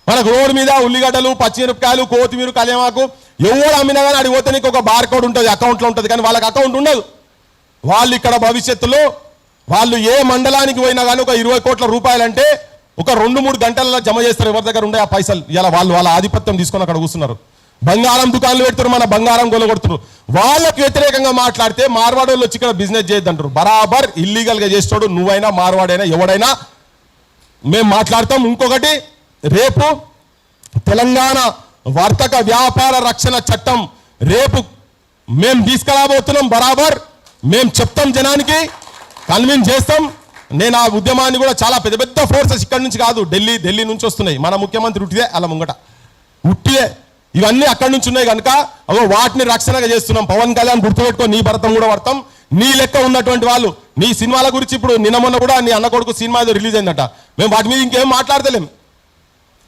మనకు రోడ్డు మీద ఉల్లిగడ్డలు, పచ్చిమిరపకాయలు, కొత్తిమీర, కళ్యామాకు ఎవరు అమ్మినా కానీ అడిగి పోతే నీకు ఒక బార్ కోడ్ ఉంటుంది, అకౌంట్లో ఉంటుంది. కానీ వాళ్ళకి అకౌంట్ ఉండదు. వాళ్ళు ఇక్కడ భవిష్యత్తులో వాళ్ళు ఏ మండలానికి పోయినా కానీ ఒక 20 కోట్ల రూపాయలంటే ఒక 2-3 గంటలలో జమ చేస్తారు. ఎవరి దగ్గర ఉండే ఆ పైసలు ఇలా వాళ్ళ ఆధిపత్యం తీసుకొని అక్కడ కూర్చున్నారు. బంగారం దుకాణాలు పెడుతున్నారు, మన బంగారం కొలగొడుతున్నారు. వాళ్ళకి వ్యతిరేకంగా మాట్లాడితే మార్వాడి వాళ్ళు వచ్చి ఇక్కడ బిజినెస్ చేయొద్దంటారు. బరాబర్ ఇల్లీగల్గా చేస్తాడు నువ్వైనా మార్వాడైనా ఎవడైనా మేము మాట్లాడతాం. ఇంకొకటి, రేపు తెలంగాణ వర్తక వ్యాపార రక్షణ చట్టం రేపు మేము తీసుకురాబోతున్నాం. బరాబర్ మేము చెప్తాం, జనానికి కన్విన్స్ చేస్తాం. నేను ఆ ఉద్యమాన్ని కూడా చాలా పెద్ద పెద్ద ఫోర్సెస్ ఇక్కడ నుంచి కాదు, ఢిల్లీ నుంచి వస్తున్నాయి. మన ముఖ్యమంత్రి ఉట్టిదే అలా ముంగట ఉట్టిదే ఇవన్నీ అక్కడి నుంచి ఉన్నాయి కనుక వాటిని రక్షణగా చేస్తున్నాం. పవన్ కళ్యాణ్ గుర్తుపెట్టుకో, నీ భరతం కూడా పడతాం. నీ లెక్క ఉన్నటువంటి వాళ్ళు నీ సినిమాల గురించి ఇప్పుడు నిన్న మొన్న కూడా నీ అన్న కొడుకు సినిమా ఏదో రిలీజ్ అయిందట. మేము వాటి మీద ఇంకేం మాట్లాడతలేం.